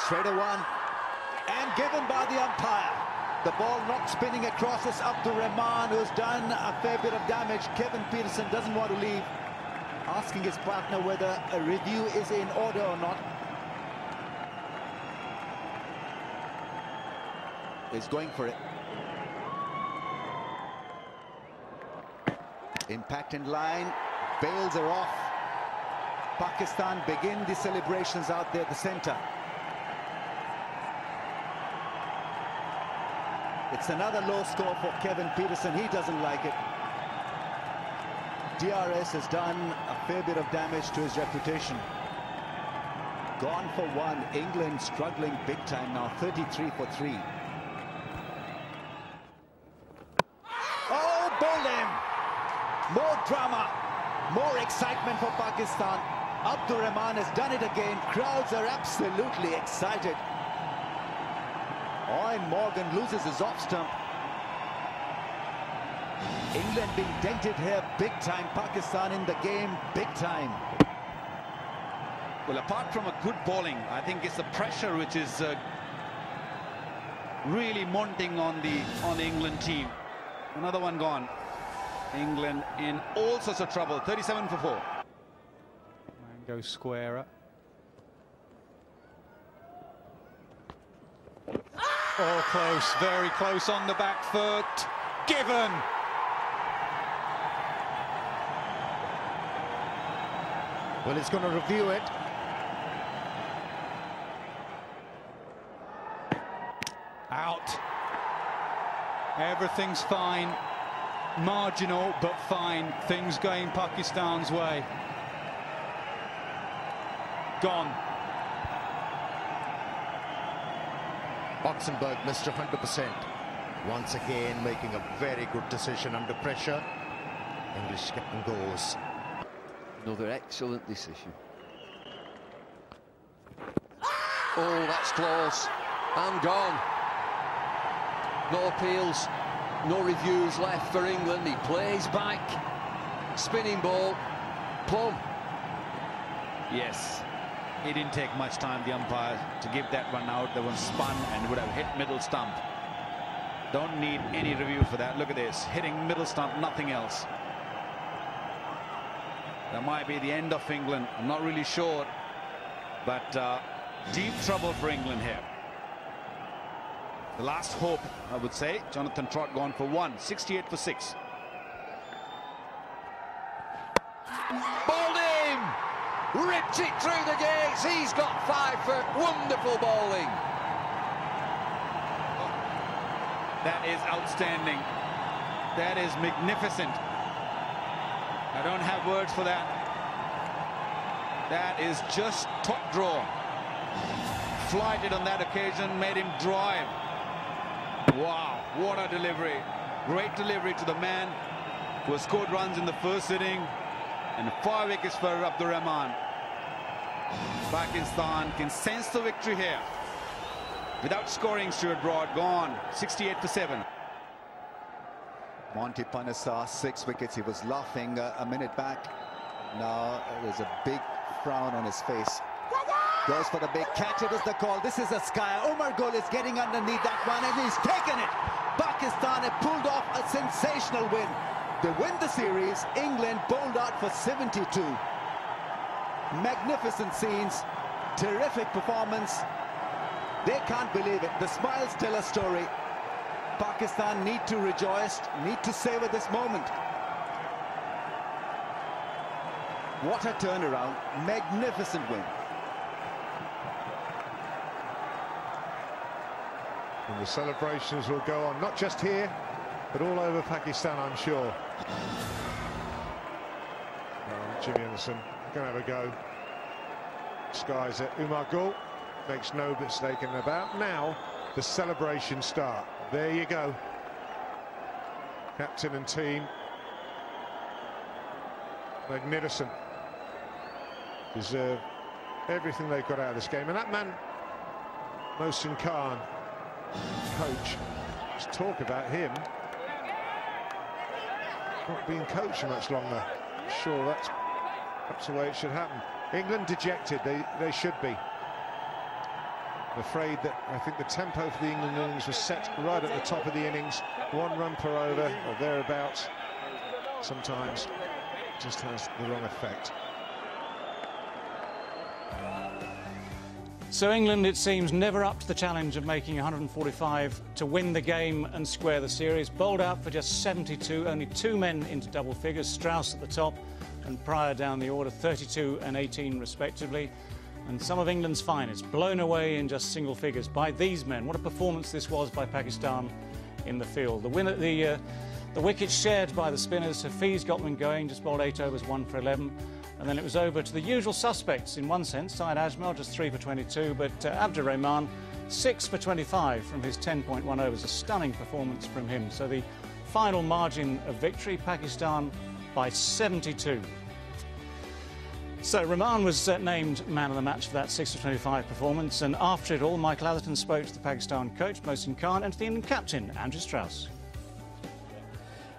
Straight a one. And given by the umpire. The ball not spinning across is Abdur Rehman, who's done a fair bit of damage. Kevin Pietersen doesn't want to leave. Asking his partner whether a review is in order or not. He's going for it. Impact in line. Bails are off. Pakistan begin the celebrations out there at the centre. It's another low score for Kevin Pietersen. He doesn't like it. DRS has done a fair bit of damage to his reputation. Gone for one. England struggling big time now. 33 for 3. Oh, bowled him. More drama. More excitement for Pakistan. Abdur Rehman has done it again. Crowds are absolutely excited. Owen Morgan loses his off stump. England being dented here big time. Pakistan in the game big time. Well, apart from a good bowling, I think it's the pressure which is really mounting on the England team. Another one gone. England in all sorts of trouble. 37 for 4. Mango squarer. Oh, close, very close on the back foot. Given. Well, he's going to review it. Out. Everything's fine. Marginal, but fine. Things going Pakistan's way. Gone. Oxenberg missed 100%. Once again, making a very good decision under pressure. English captain goes. Another excellent decision. Oh, that's close. And gone. No appeals, no reviews left for England. He plays back. Spinning ball. Plum. Yes. It didn't take much time, the umpire, to give that one out. That one spun and would have hit middle stump. Don't need any review for that. Look at this. Hitting middle stump, nothing else. That might be the end of England. I'm not really sure. But deep trouble for England here. The last hope, I would say. Jonathan Trott gone for 1. 68 for 6. Bowled him! Ripped it through the gates. He's got 5 for wonderful bowling. That is outstanding. That is magnificent. I don't have words for that. That is just top draw. Flighted on that occasion, made him drive. Wow, what a delivery. Great delivery to the man who has scored runs in the first inning. And 5 wickets for Abdur Rehman. Pakistan can sense the victory here. Without scoring, Stuart Broad gone. 68 for 7. Monty Panesar, 6 wickets. He was laughing a minute back. Now there's a big frown on his face. Goes for the big catch. It was the call. This is a sky. Umar Gul is getting underneath that one and he's taken it. Pakistan have pulled off a sensational win. They win the series. England bowled out for 72. Magnificent scenes. Terrific performance. They can't believe it. The smiles tell a story. Pakistan need to rejoice, need to savor this moment. What a turnaround. Magnificent win. And the celebrations will go on, not just here, but all over Pakistan, I'm sure. Jimmy Anderson going to have a go. Skies it. Umar Gul makes no mistake in about. Now the celebrations start. There you go. Captain and team. Magnificent. Deserve everything they've got out of this game. And that man, Mohsin Khan, coach, let's talk about him not being coached for much longer. I'm sure that's the way it should happen. England dejected, they should be. I'm afraid that I think the tempo for the England innings was set right at the top of the innings. 1 run per over or thereabouts. Sometimes just has the wrong effect. So England, it seems, never up to the challenge of making 145 to win the game and square the series. Bowled out for just 72, only 2 men into double figures, Strauss at the top and Pryor down the order, 32 and 18 respectively. And some of England's finest blown away in just single figures by these men. What a performance this was by Pakistan in the field. The wickets shared by the spinners. Hafiz got them going, just bowled 8 overs, 1 for 11. And then it was over to the usual suspects in one sense. Syed Ajmal just 3 for 22, but Abdur Rehman 6 for 25 from his 10.1 overs. A stunning performance from him. So the final margin of victory, Pakistan by 72. So Rehman was named man of the match for that 6 for 25 performance. And after it all, Michael Atherton spoke to the Pakistan coach, Mohsin Khan, and to the England captain, Andrew Strauss.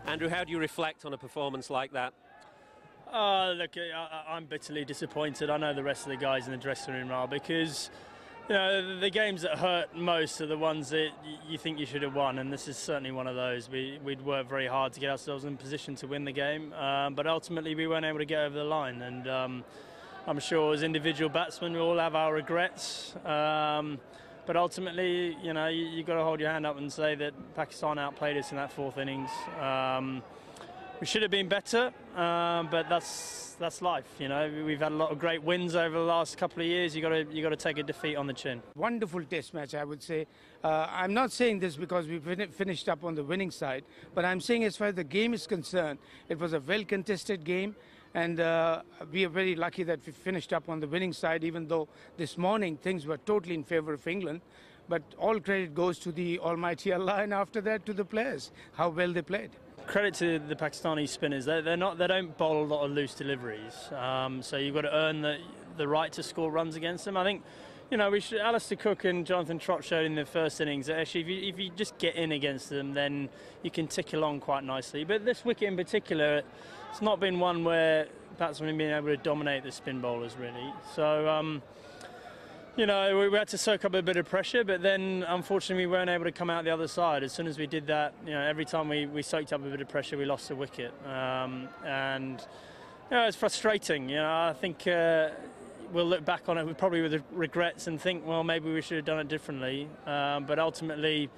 Andrew, how do you reflect on a performance like that? Look, I'm bitterly disappointed. I know the rest of the guys in the dressing room are, because you know, the games that hurt most are the ones that you think you should have won, and this is certainly one of those. We'd worked very hard to get ourselves in position to win the game, but ultimately we weren't able to get over the line, and I'm sure as individual batsmen we all have our regrets, but ultimately, you know, you've got to hold your hand up and say that Pakistan outplayed us in that 4th innings. We should have been better, but that's life. You know, we've had a lot of great wins over the last couple of years. You got to take a defeat on the chin. Wonderful test match, I would say. I'm not saying this because we finished up on the winning side, but I'm saying as far as the game is concerned, it was a well-contested game, and we are very lucky that we finished up on the winning side, even though this morning things were totally in favour of England. But all credit goes to the almighty Allah, and after that to the players, how well they played. Credit to the Pakistani spinners. They don't bowl a lot of loose deliveries. So you've got to earn the right to score runs against them. I think, you know, Alistair Cook and Jonathan Trott showed in the first innings that actually if you just get in against them, then you can tick along quite nicely. But this wicket in particular, it's not been one where batsmen have been able to dominate the spin bowlers really. So. You know, we had to soak up a bit of pressure, but then unfortunately we weren't able to come out the other side. As soon as we did that, you know, every time we soaked up a bit of pressure, we lost a wicket. And, you know, it's frustrating. You know, I think we'll look back on it probably with regrets and think, well, maybe we should have done it differently. But ultimately,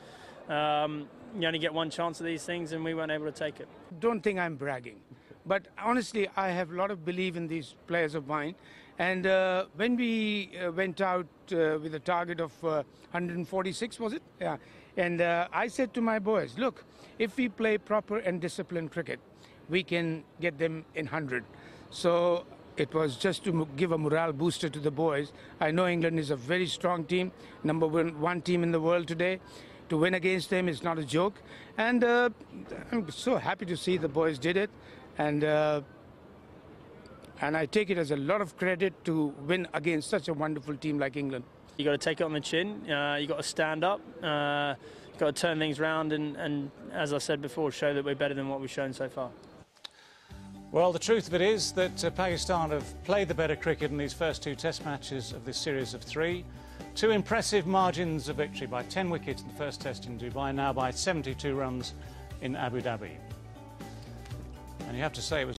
you only get one chance of these things, and we weren't able to take it. Don't think I'm bragging, but honestly, I have a lot of belief in these players of mine. And when we went out with a target of 146, was it? Yeah. And I said to my boys, look, if we play proper and disciplined cricket, we can get them in 100. So it was just to give a morale booster to the boys. I know England is a very strong team, number one team in the world today. To win against them is not a joke. And I'm so happy to see the boys did it. And I take it as a lot of credit to win against such a wonderful team like England. You got to take it on the chin. You got to stand up. You got to turn things around, and as I said before, show that we're better than what we've shown so far. Well, the truth of it is that Pakistan have played the better cricket in these first 2 Test matches of this series of 3. 2 impressive margins of victory by 10 wickets in the first Test in Dubai, now by 72 runs in Abu Dhabi. And you have to say it was